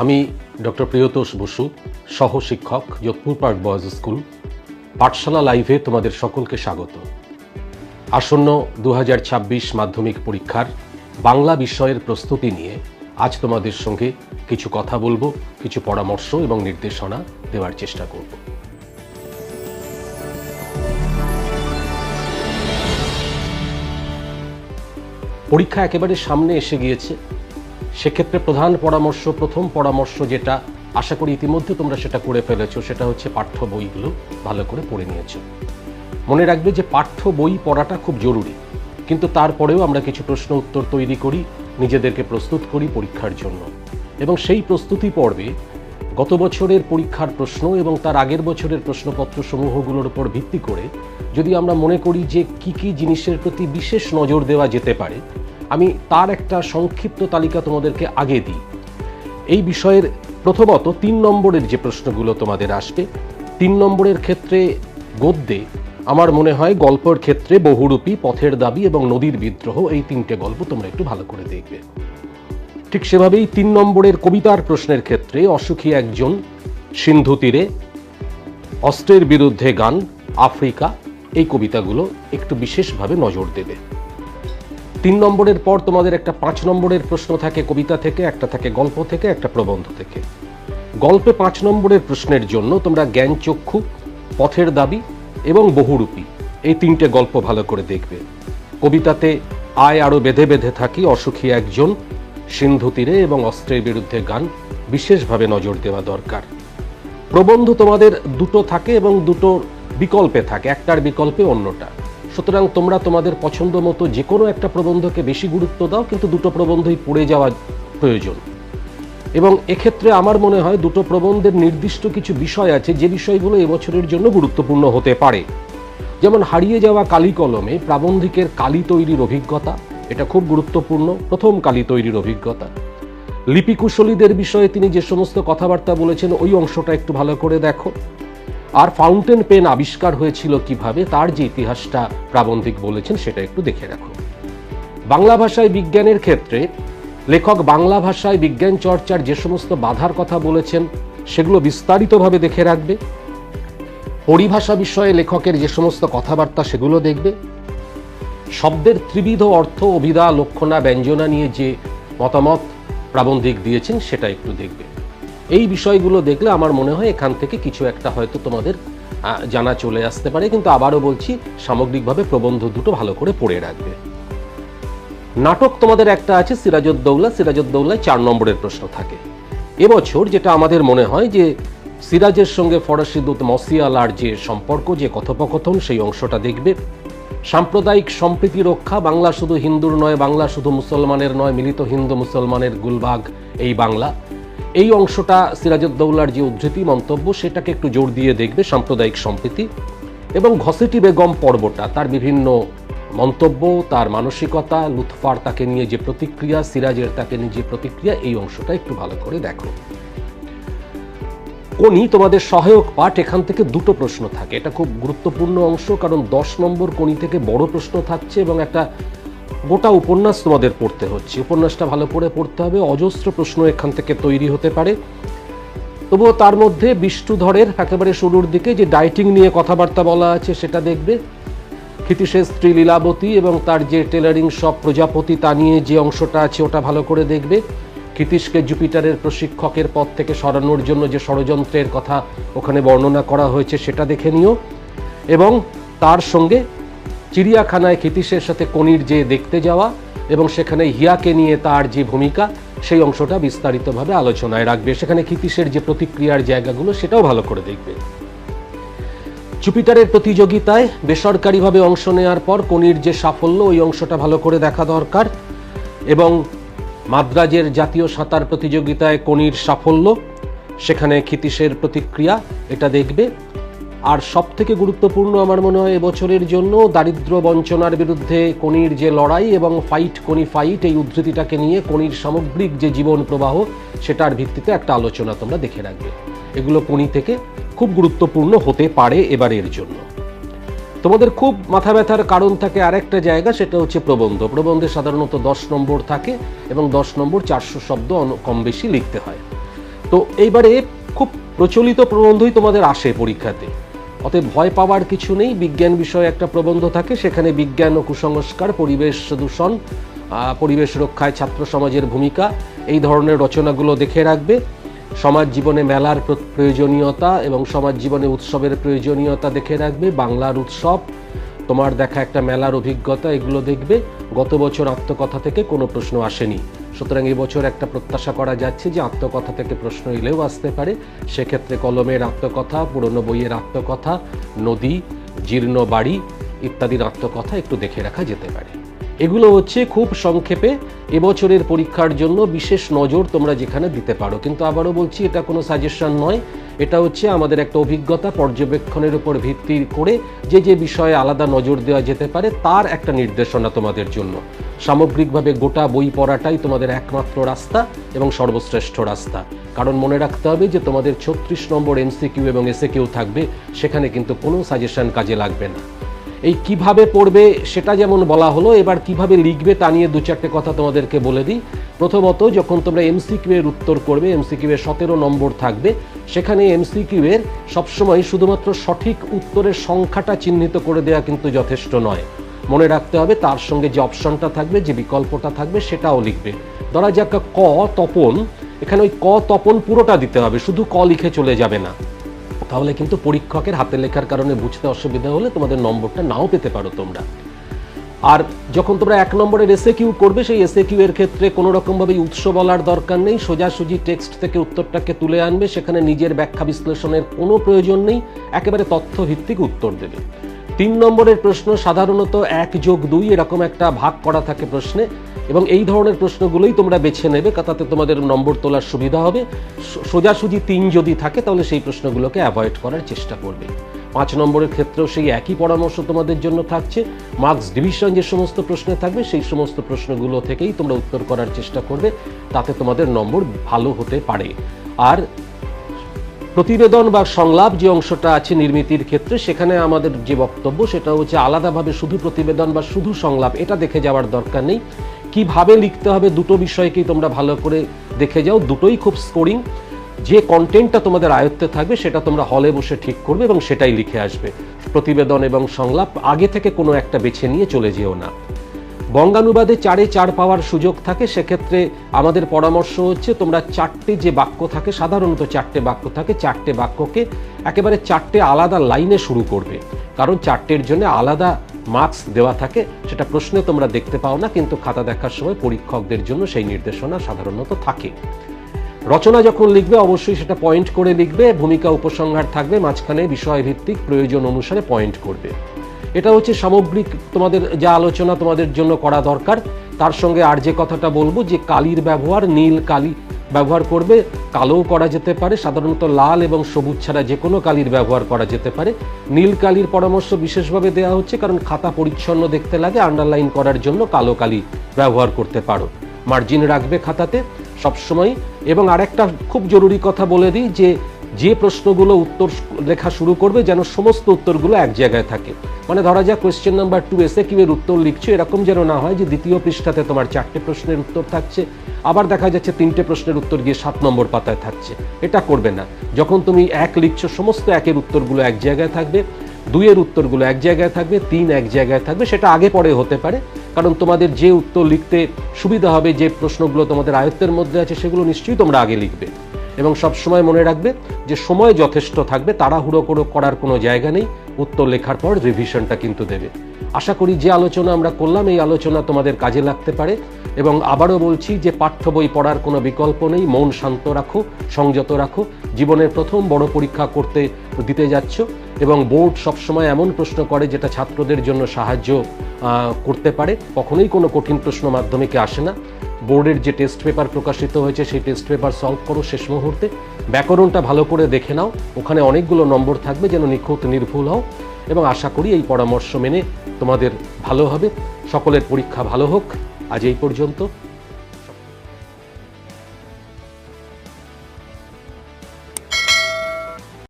আমি ডক্টর প্রিয়তোষ বসু, সহ শিক্ষক, যোধপুর পার্ক বয়েজ স্কুল, পাঠশালা লাইভে তোমাদের সকলকে স্বাগত। আসন্ন 2026 মাধ্যমিক পরীক্ষার বাংলা বিষয়ের প্রস্তুতি নিয়ে আজ তোমাদের সঙ্গে কিছু কথা বলবো, কিছু পরামর্শ এবং নির্দেশনা দেওয়ার চেষ্টা করব। পরীক্ষা একেবারে সামনে এসে গিয়েছে। সেক্ষেত্রে প্রথম পরামর্শ যেটা আশা করি ইতিমধ্যে তোমরা সেটা করে ফেলেছো, সেটা হচ্ছে পাঠ্য বইগুলো ভালো করে পড়ে নিয়েছো। মনে রাখবে যে পাঠ্য বই পড়াটা খুব জরুরি, কিন্তু তারপরেও আমরা কিছু প্রশ্ন উত্তর তৈরি করি, নিজেদেরকে প্রস্তুত করি পরীক্ষার জন্য। এবং সেই প্রস্তুতি পর্বে গত বছরের পরীক্ষার প্রশ্ন এবং তার আগের বছরের প্রশ্নপত্র সমূহগুলোর উপর ভিত্তি করে যদি আমরা মনে করি যে কি কি জিনিসের প্রতি বিশেষ নজর দেওয়া যেতে পারে, আমি তার একটা সংক্ষিপ্ত তালিকা তোমাদেরকে আগে দিই। এই বিষয়ের প্রথমত 3 নম্বরের যে প্রশ্নগুলো তোমাদের আসবে, 3 নম্বরের ক্ষেত্রে গদ্যে আমার মনে হয় গল্পের ক্ষেত্রে বহুরূপী, পথের দাবি এবং নদীর বিদ্রোহ, এই 3টে গল্প তোমরা একটু ভালো করে দেখবে। ঠিক সেভাবেই 3 নম্বরের কবিতার প্রশ্নের ক্ষেত্রে অসুখী একজন, সিন্ধু তীরে, অস্ত্রের বিরুদ্ধে গান, আফ্রিকা, এই কবিতাগুলো একটু বিশেষভাবে নজর দেবে। 3 নম্বরের পর তোমাদের একটা 5 নম্বরের প্রশ্ন থাকে কবিতা থেকে, একটা থাকে গল্প থেকে, একটা প্রবন্ধ থেকে। গল্পে 5 নম্বরের প্রশ্নের জন্য তোমরা জ্ঞানচক্ষু, পথের দাবি এবং বহুরূপী, এই 3টে গল্প ভালো করে দেখবে। কবিতাতে আয় আরো বেঁধে বেঁধে থাকি, অসুখী একজন, সিন্ধু তীরে এবং অস্ত্রের বিরুদ্ধে গান বিশেষভাবে নজর দেওয়া দরকার। প্রবন্ধ তোমাদের দুটো থাকে এবং দুটো বিকল্পে থাকে, একটার বিকল্পে অন্যটা। সুতরাং তোমরা তোমাদের পছন্দ মতো যে কোনো একটা প্রবন্ধকে বেশি গুরুত্ব দাও, কিন্তু দুটো প্রবন্ধই পড়ে যাওয়া প্রয়োজন। এবং এক্ষেত্রে আমার মনে হয় দুটো প্রবন্ধের নির্দিষ্ট কিছু বিষয় আছে যে বিষয়গুলো এবছরের জন্য গুরুত্বপূর্ণ হতে পারে। যেমন হারিয়ে যাওয়া কালি কলমে প্রাবন্ধিকের কালি তৈরির অভিজ্ঞতা, এটা খুব গুরুত্বপূর্ণ, প্রথম কালি তৈরির অভিজ্ঞতা। লিপিকুশলীদের বিষয়ে তিনি যে সমস্ত কথাবার্তা বলেছেন ওই অংশটা একটু ভালো করে দেখো। আর ফাউন্টেন পেন আবিষ্কার হয়েছিল কিভাবে, তার যে ইতিহাসটা প্রাবন্ধিক বলেছেন সেটা একটু দেখে রাখো। বাংলা ভাষায় বিজ্ঞানের ক্ষেত্রে লেখক বাংলা ভাষায় বিজ্ঞান চর্চার যে সমস্ত বাধার কথা বলেছেন সেগুলো বিস্তারিতভাবে দেখে রাখবে। পরিভাষা বিষয়ে লেখকের যে সমস্ত কথাবার্তা সেগুলো দেখবে। শব্দের ত্রিবিধ অর্থ, অভিধা, লক্ষণা, ব্যঞ্জনা নিয়ে যে মতামত প্রাবন্ধিক দিয়েছেন সেটা একটু দেখবে। এই বিষয়গুলো দেখলে আমার মনে হয় এখান থেকে কিছু একটা হয়তো তোমাদের জানা চলে আসতে পারে। কিন্তু আবারও বলছি, সামগ্রিকভাবে প্রবন্ধ দুটো ভালো করে পড়ে রাখবে। নাটক তোমাদের একটা আছে সিরাজউদ্দৌলা, সিরাজউদ্দৌলায় 4 নম্বরের প্রশ্ন থাকে। এবছর যেটা আমাদের মনে হয় যে সিরাজের সঙ্গে ফরাসি দূত মসিয়ালার যে সম্পর্ক, যে কথোপকথন, সেই অংশটা দেখবে। সাম্প্রদায়িক সম্প্রীতি রক্ষা, বাংলা শুধু হিন্দুর নয়, বাংলা শুধু মুসলমানের নয়, মিলিত হিন্দু মুসলমানের গুলবাগ এই বাংলা, এই অংশটা সিরাজউদ্দৌলার যে উদ্ধৃতি মন্তব্য সেটাকে একটু জোর দিয়ে দেখবে, সাম্প্রদায়িক সম্প্রীতি। এবং ঘসেটি বেগম পর্বটা, তার বিভিন্ন মন্তব্য, তার মানসিকতা, লুৎফার তাকে নিয়ে যে প্রতিক্রিয়া, সিরাজের তাকে নিয়ে যে প্রতিক্রিয়া, এই অংশটা একটু ভালো করে দেখো। কোনি তোমাদের সহায়ক পাঠ, এখান থেকে দুটো প্রশ্ন থাকে, এটা খুব গুরুত্বপূর্ণ অংশ, কারণ 10 নম্বর কোনি থেকে বড় প্রশ্ন থাকছে এবং একটা গোটা উপন্যাস তোমাদের পড়তে হচ্ছে। উপন্যাসটা ভালো করে পড়তে হবে, অজস্র প্রশ্ন এখান থেকে তৈরি হতে পারে। তবুও তার মধ্যে বিষ্ণুধরের একেবারে শুরুর দিকে যে ডায়েটিং নিয়ে কথাবার্তা বলা আছে সেটা দেখবে। ক্ষিতীশের স্ত্রী লীলাবতী এবং তার যে টেলারিং শপ প্রজাপতি, তা নিয়ে যে অংশটা আছে ওটা ভালো করে দেখবে। ক্ষিতীশকে জুপিটারের প্রশিক্ষকের পদ থেকে সরানোর জন্য যে ষড়যন্ত্রের কথা ওখানে বর্ণনা করা হয়েছে সেটা দেখে নিও। এবং তার সঙ্গে চিড়িয়াখানায় ক্ষিতীশের সাথে কোনির যে দেখতে যাওয়া এবং সেখানে হিয়াকে নিয়ে তার যে ভূমিকা, সেই অংশটা বিস্তারিতভাবে আলোচনায় রাখবে। সেখানে ক্ষিতীশের যে প্রতিক্রিয়ার জায়গাগুলো সেটাও ভালো করে দেখবে। জুপিটারের প্রতিযোগিতায় বেসরকারিভাবে অংশ নেওয়ার পর কোনির যে সাফল্য, ওই অংশটা ভালো করে দেখা দরকার। এবং মাদ্রাজের জাতীয় সাঁতার প্রতিযোগিতায় কোনির সাফল্য, সেখানে ক্ষিতীশের প্রতিক্রিয়া, এটা দেখবে। আর সব থেকে গুরুত্বপূর্ণ আমার মনে হয় এবছরের জন্য দারিদ্র বঞ্চনার বিরুদ্ধে কোনির যে লড়াই এবং ফাইট কোনি ফাইট, এই উদ্ধৃতিটাকে নিয়ে কোনির সামগ্রিক যে জীবন প্রবাহ সেটার ভিত্তিতে একটা আলোচনা তোমরা দেখে রাখবে। এগুলো কোনি থেকে খুব গুরুত্বপূর্ণ হতে পারে এবারের জন্য। তোমাদের খুব মাথা ব্যথার কারণ থাকে আরেকটা জায়গা, সেটা হচ্ছে প্রবন্ধ। প্রবন্ধে সাধারণত 10 নম্বর থাকে এবং 10 নম্বর 400 শব্দ কম বেশি লিখতে হয়। তো এইবারে খুব প্রচলিত প্রবন্ধই তোমাদের আসে পরীক্ষাতে, অতএব ভয় পাওয়ার কিছু নেই। বিজ্ঞান বিষয়ে একটা প্রবন্ধ থাকে, সেখানে বিজ্ঞান ও কুসংস্কার, পরিবেশ দূষণ, পরিবেশ রক্ষায় ছাত্র সমাজের ভূমিকা, এই ধরনের রচনাগুলো দেখে রাখবে। সমাজ জীবনে মেলার প্রয়োজনীয়তা এবং সমাজ জীবনে উৎসবের প্রয়োজনীয়তা দেখে রাখবে। বাংলার উৎসব, তোমার দেখা একটা মেলার অভিজ্ঞতা, এগুলো দেখবে। গত বছর আত্মকথা থেকে কোনো প্রশ্ন আসেনি, সুতরাং এবছর একটা প্রত্যাশা করা যাচ্ছে যে আত্মকথা থেকে প্রশ্ন এলেও আসতে পারে। সেক্ষেত্রে কলমের আত্মকথা, পুরনো বইয়ের আত্মকথা, নদী, জীর্ণ বাড়ি ইত্যাদির আত্মকথা একটু দেখে রাখা যেতে পারে। এগুলো হচ্ছে খুব সংক্ষেপে এবছরের পরীক্ষার জন্য বিশেষ নজর তোমরা যেখানে দিতে পারো। কিন্তু আবারও বলছি, এটা কোনো সাজেশন নয়, এটা হচ্ছে আমাদের একটা অভিজ্ঞতা, পর্যবেক্ষণের উপর ভিত্তি করে যে যে বিষয়ে আলাদা নজর দেওয়া যেতে পারে তার একটা নির্দেশনা তোমাদের জন্য। সামগ্রিকভাবে গোটা বই পড়াটাই তোমাদের একমাত্র রাস্তা এবং সর্বশ্রেষ্ঠ রাস্তা। কারণ মনে রাখতে হবে যে তোমাদের 36 নম্বর এমসিকিউ এবং এসএকিউ থাকবে, সেখানে কিন্তু কোনো সাজেশন কাজে লাগবে না। এই কিভাবে পড়বে সেটা যেমন বলা হলো, এবার কিভাবে লিখবে তা নিয়ে দু চারটে কথা তোমাদেরকে বলে দিই। প্রথমত, যখন তোমরা এমসিকিউ এর উত্তর করবে, এমসিকিউ এর 17 নম্বর থাকবে, সেখানে এমসিকিউ এর সবসময় শুধুমাত্র সঠিক উত্তরের সংখ্যাটা চিহ্নিত করে দেওয়া কিন্তু যথেষ্ট নয়। মনে রাখতে হবে তার সঙ্গে যে অপশনটা থাকবে, যে বিকল্পটা থাকবে, সেটাও লিখবে। ধরা যাক ক তপন, এখানে ওই ক তপন পুরোটা দিতে হবে, শুধু ক লিখে চলে যাবে না, তাহলে কিন্তু পরীক্ষকের হাতে লেখার কারণে বুঝতে অসুবিধা হলে তোমাদের নম্বরটা নাও পেতে পারো তোমরা। আর যখন তোমরা 1 নম্বরের এসএকিউ করবে, সেই এসএকিউ এর ক্ষেত্রে কোনো রকমভাবে উৎস বলার দরকার নেই, সোজাসুজি টেক্সট থেকে উত্তরটাকে তুলে আনবে, সেখানে নিজের ব্যাখ্যা বিশ্লেষণের কোনো প্রয়োজন নেই, একেবারে তথ্যভিত্তিক উত্তর দেবে। 3 নম্বরের প্রশ্ন সাধারণত 1+2 এরকম একটা ভাগ করা থাকে প্রশ্নে, এবং এই ধরনের প্রশ্নগুলোই তোমরা বেছে নেবে, তাতে তোমাদের নম্বর তোলার সুবিধা হবে। সোজাসুজি 3 যদি থাকে তাহলে সেই প্রশ্নগুলোকে অ্যাভয়েড করার চেষ্টা করবে। 5 নম্বরের ক্ষেত্রেও সেই একই পরামর্শ তোমাদের জন্য থাকছে। মার্কস ডিভিশন যে সমস্ত প্রশ্নে থাকবে, সেই সমস্ত প্রশ্নগুলো থেকেই তোমরা উত্তর করার চেষ্টা করবে, তাতে তোমাদের নম্বর ভালো হতে পারে। আর প্রতিবেদন বা সংলাপ যে অংশটা আছে নির্মিতির ক্ষেত্রে, সেখানে আমাদের যে বক্তব্য সেটা হচ্ছে আলাদাভাবে শুধু প্রতিবেদন বা শুধু সংলাপ এটা দেখে যাওয়ার দরকার নেই। কিভাবে লিখতে হবে দুটো বিষয়কেই তোমরা ভালো করে দেখে যাও, দুটোই খুব স্কোরিং। যে কন্টেন্টটা তোমাদের আয়ত্তে থাকবে সেটা তোমরা হলে বসে ঠিক করবে এবং সেটাই লিখে আসবে। প্রতিবেদন এবং সংলাপ আগে থেকে কোনো একটা বেছে নিয়ে চলে যেও না। বঙ্গানুবাদে 4-এ 4 পাওয়ার সুযোগ থাকে, সেক্ষেত্রে আমাদের পরামর্শ হচ্ছে তোমরা 4টে যে বাক্য থাকে, সাধারণত 4টে বাক্য থাকে, 4টে বাক্যকে একেবারে 4টে আলাদা লাইনে শুরু করবে, কারণ 4টের জন্য আলাদা মার্কস দেওয়া থাকে। সেটা প্রশ্নে তোমরা দেখতে পাও না, কিন্তু খাতা দেখার সময় পরীক্ষকদের জন্য সেই নির্দেশনা সাধারণত থাকে। রচনা যখন লিখবে অবশ্যই সেটা পয়েন্ট করে লিখবে, ভূমিকা উপসংহার থাকবে, মাঝখানে বিষয়ভিত্তিক প্রয়োজন অনুসারে পয়েন্ট করবে। এটা হচ্ছে সামগ্রিক তোমাদের যা আলোচনা তোমাদের জন্য করা দরকার। তার সঙ্গে আর যে কথাটা বলবো, যে কালির ব্যবহার, নীল কালি ব্যবহার করবে, কালোও করা যেতে পারে, সাধারণত লাল এবং সবুজ ছাড়া যে কোনো কালির ব্যবহার করা যেতে পারে। নীল কালির পরামর্শ বিশেষভাবে দেওয়া হচ্ছে কারণ খাতা পরিচ্ছন্ন দেখতে লাগে, আন্ডারলাইন করার জন্য কালো কালি ব্যবহার করতে পারো। মার্জিন রাখবে খাতাতে সবসময়। এবং আরেকটা খুব জরুরি কথা বলে দিই, যে প্রশ্নগুলো উত্তর লেখা শুরু করবে যেন সমস্ত উত্তরগুলো এক জায়গায় থাকে। মানে ধরা যাক কোয়েশ্চেন নাম্বার 2 এসএকিউ এর উত্তর লিখছো, এরকম যেন না হয় যে দ্বিতীয় পৃষ্ঠাতে তোমার 4টে প্রশ্নের উত্তর থাকছে, আবার দেখা যাচ্ছে 3টে প্রশ্নের উত্তর গিয়ে 7 নম্বর পাতায় থাকছে। এটা করবে না। যখন তুমি 1 লিখছো, সমস্ত 1-এর উত্তরগুলো এক জায়গায় থাকবে, 2-এর উত্তরগুলো এক জায়গায় থাকবে, 3 এক জায়গায় থাকবে। সেটা আগে পরে হতে পারে, কারণ তোমাদের যে উত্তর লিখতে সুবিধা হবে, যে প্রশ্নগুলো তোমাদের আয়ত্তের মধ্যে আছে, সেগুলো নিশ্চয়ই তোমরা আগে লিখবে। এবং সব সময় মনে রাখবে যে সময় যথেষ্ট থাকবে, তাড়াহুড়ো করার কোনো জায়গা নেই। উত্তর লেখার পর রিভিশনটা কিন্তু দেবে। আশা করি যে আলোচনা আমরা করলাম, এই আলোচনা তোমাদের কাজে লাগতে পারে। এবং আবারও বলছি যে পাঠ্য বই পড়ার কোনো বিকল্প নেই। মন শান্ত রাখো, সংযত রাখো। জীবনের প্রথম বড় পরীক্ষা দিতে যাচ্ছ, এবং বোর্ড সবসময় এমন প্রশ্ন করে যেটা ছাত্রদের জন্য সাহায্য করতে পারে। কখনোই কোনো কঠিন প্রশ্ন মাধ্যমিকে আসে না। বোর্ডের যে টেস্ট পেপার প্রকাশিত হয়েছে, সেই টেস্ট পেপার সলভ করো শেষ মুহূর্তে। ব্যাকরণটা ভালো করে দেখে নাও, ওখানে অনেকগুলো নম্বর থাকবে, যেন নিখুঁত নির্ভুল হও। এবং আশা করি এই পরামর্শ মেনে তোমাদের ভালো হবে। সকলের পরীক্ষা ভালো হোক। আজ এই পর্যন্ত।